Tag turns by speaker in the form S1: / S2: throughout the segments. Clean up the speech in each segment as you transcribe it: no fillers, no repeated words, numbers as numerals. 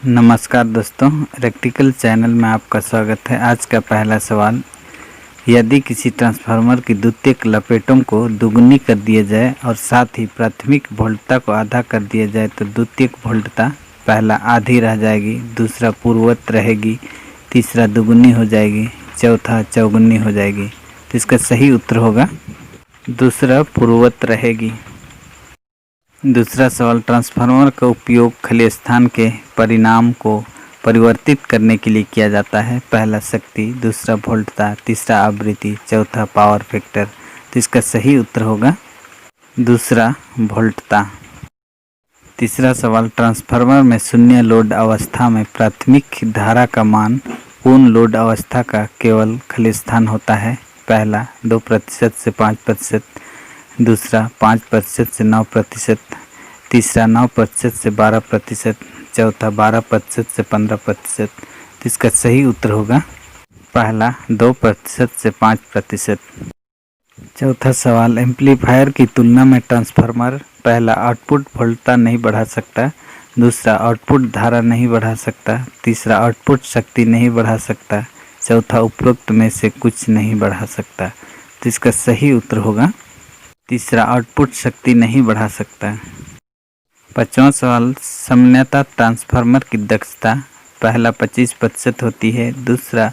S1: नमस्कार दोस्तों, electrical channel में आपका स्वागत है। आज का पहला सवाल, यदि किसी ट्रांसफार्मर की द्वितीयक लपेटों को दुगनी कर दिया जाए और साथ ही प्राथमिक वोल्टता को आधा कर दिया जाए तो द्वितीयक वोल्टता पहला आधी रह जाएगी, दूसरा पूर्ववत रहेगी, तीसरा दुगुनी हो जाएगी, चौथा चौगुनी हो जाएगी। तो इसका सही उत्तर होगा दूसरा पूर्ववत रहेगी। दूसरा सवाल, ट्रांसफार्मर का उपयोग खाली स्थान के परिणाम को परिवर्तित करने के लिए किया जाता है। पहला शक्ति, दूसरा वोल्टता, तीसरा आवृत्ति, चौथा पावर फैक्टर। तो इसका सही उत्तर होगा दूसरा वोल्टता। तीसरा सवाल, ट्रांसफार्मर में शून्य लोड अवस्था में प्राथमिक धारा का मान पूर्ण लोड अवस्था का केवल खाली स्थान होता है। पहला 2% से 5%, दूसरा 5% से 9%, तीसरा 9% से 12%, चौथा 12% से 15%। तो इसका सही उत्तर होगा पहला 2% से 5%। चौथा सवाल, एम्पलीफायर की तुलना में ट्रांसफार्मर पहला आउटपुट वोल्टता नहीं बढ़ा सकता, दूसरा आउटपुट धारा नहीं बढ़ा सकता, तीसरा आउटपुट शक्ति नहीं बढ़ा सकता, चौथा उपरोक्त में से कुछ नहीं बढ़ा सकता। तो इसका सही उत्तर होगा तीसरा आउटपुट शक्ति नहीं बढ़ा सकता। पांचवा सवाल, सामान्यतः ट्रांसफार्मर की दक्षता पहला 25% होती है, दूसरा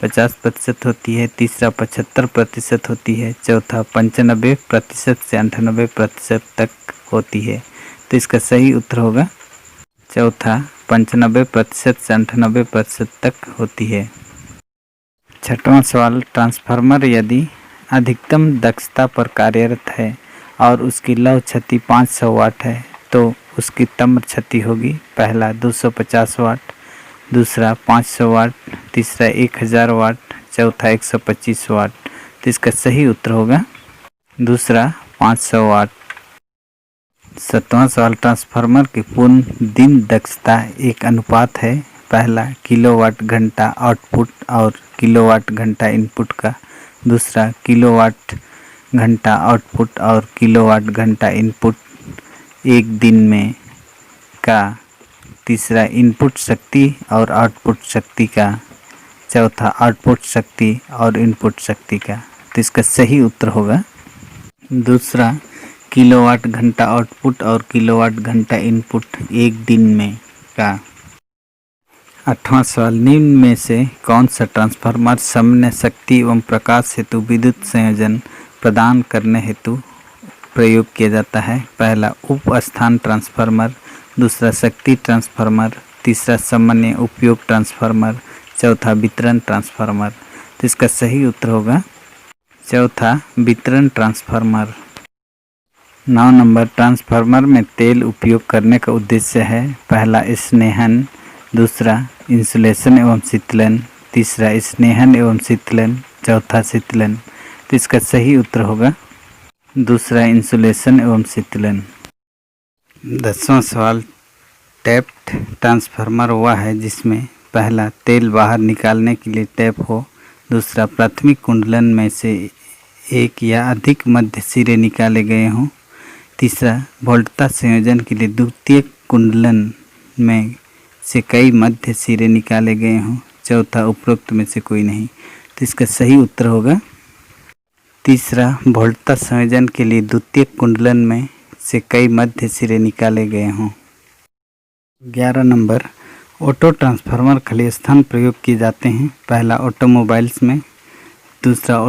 S1: 50% होती है, तीसरा 75% होती है, चौथा 95% से 98% तक होती है। तो इसका सही उत्तर होगा चौथा 95% से 98% तक होती है। छठवां सवाल, ट्रांसफार्मर यदि अधिकतम दक्षता पर कार्यरत है और उसकी लौ क्षति 500 वाट है तो उसकी तम्र क्षति होगी। पहला 250 वाट, दूसरा 500 वाट, तीसरा 1000 वाट, चौथा 125 वाट। तो इसका सही उत्तर होगा दूसरा 500 वाट। सातवां सवाल, ट्रांसफार्मर की पूर्ण दिन दक्षता एक अनुपात है। पहला किलोवाट घंटा आउटपुट और किलोवाट घंटा इनपुट का, दूसरा किलोवाट घंटा आउटपुट और किलोवाट घंटा इनपुट एक दिन में का, तीसरा इनपुट शक्ति और आउटपुट शक्ति का, चौथा आउटपुट शक्ति और इनपुट शक्ति का। तो इसका सही उत्तर होगा दूसरा किलोवाट घंटा आउटपुट और किलोवाट घंटा इनपुट एक दिन में का। आठवां सवाल, निम्न में से कौन सा ट्रांसफार्मर सामान्य शक्ति एवं प्रकाश हेतु विद्युत संयोजन प्रदान करने हेतु प्रयोग किया जाता है। पहला उप स्थान ट्रांसफार्मर, दूसरा शक्ति ट्रांसफार्मर, तीसरा सामान्य उपयोग ट्रांसफार्मर, चौथा वितरण ट्रांसफार्मर। तो इसका सही उत्तर होगा चौथा वितरण ट्रांसफार्मर। 9 नंबर, ट्रांसफार्मर में तेल उपयोग करने का उद्देश्य है। पहला स्नेहन, दूसरा इंसुलेशन एवं शीतलन, तीसरा स्नेहन एवं शीतलन, चौथा शीतलन। तो इसका सही उत्तर होगा दूसरा इंसुलेशन एवं शीतलन। 10वां सवाल, टैप्ड ट्रांसफार्मर वह है जिसमें पहला तेल बाहर निकालने के लिए टैप हो, दूसरा प्राथमिक कुंडलन में से एक या अधिक मध्य सिरे निकाले गए हों, तीसरा वोल्टता संयोजन के लिए द्वितीयक कुंडलन में से कई मध्य सिरे निकाले गए हों, चौथा उपरोक्त में से कोई नहीं। तो इसका सही उत्तर होगा तीसरा वोल्टता संयोजन के लिए द्वितीयक कुंडलन में से कई मध्य सिरे निकाले गए हों। 11 नंबर, ऑटो ट्रांसफार्मर खाली स्थान प्रयोग किए जाते हैं। पहला ऑटोमोबाइल्स में, दूसरा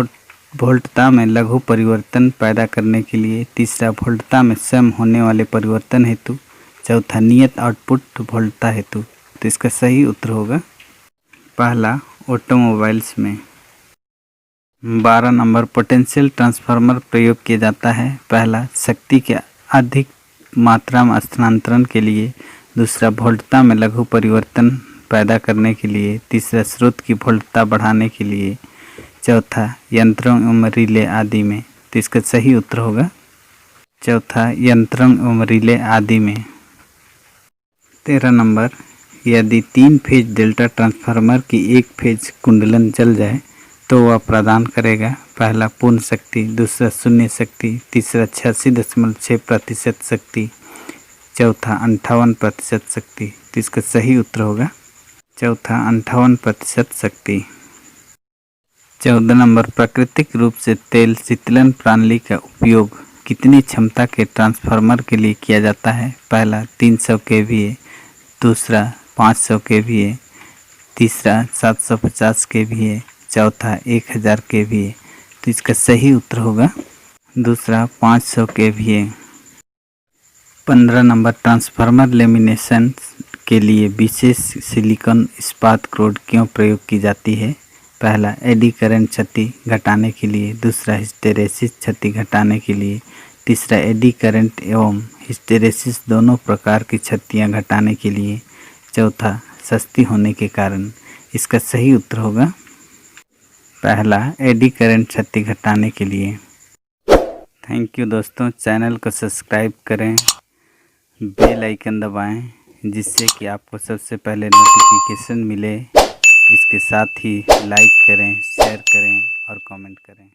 S1: वोल्टता में लघु परिवर्तन पैदा करने के लिए, तीसरा वोल्टता में स्वयं होने वाले परिवर्तन हेतु, चौथा नियत आउटपुट वोल्टता हेतु। तो इसका सही उत्तर होगा पहला ऑटोमोबाइल्स में। 12 नंबर, पोटेंशियल ट्रांसफार्मर प्रयोग किया जाता है। पहला शक्ति के अधिक मात्रा में स्थानांतरण के लिए, दूसरा वोल्टता में लघु परिवर्तन पैदा करने के लिए, तीसरा स्रोत की वोल्टता बढ़ाने के लिए, चौथा यंत्रों एवं रिले आदि में। तो इसका सही उत्तर होगा चौथा यंत्रों एवं रिले आदि में। 13 नंबर, यदि 3 फेज डेल्टा ट्रांसफार्मर की एक फेज कुंडलन जल जाए तो वह प्रदान करेगा। पहला पूर्ण शक्ति, दूसरा शून्य शक्ति, तीसरा 86.6% शक्ति, चौथा 58% शक्ति। तो इसका सही उत्तर होगा चौथा 58% शक्ति। 14 नंबर, प्राकृतिक रूप से तेल शीतलन प्रणाली का उपयोग कितनी क्षमता के ट्रांसफार्मर के लिए किया जाता है? पहला 300 kVA, दूसरा 500 kVA, तीसरा 750 kVA, चौथा 1000 kVA। तो इसका सही उत्तर होगा दूसरा 500 kVA। 15 नंबर, ट्रांसफार्मर लेमिनेशन के लिए विशेष सिलिकॉन इस्पात क्रोड क्यों प्रयोग की जाती है? पहला एडी करंट क्षति घटाने के लिए, दूसरा हिस्टेरेसिस क्षति घटाने के लिए, तीसरा एडी करंट एवं हिस्टेरेसिस दोनों प्रकार की क्षतियाँ घटाने के लिए, चौथा सस्ती होने के कारण। इसका सही उत्तर होगा पहला एडी करंट क्षति घटाने के लिए। थैंक यू दोस्तों, चैनल को सब्सक्राइब करें, बेल आइकन दबाएं जिससे कि आपको सबसे पहले नोटिफिकेशन मिले। इसके साथ ही लाइक करें, शेयर करें और कमेंट करें।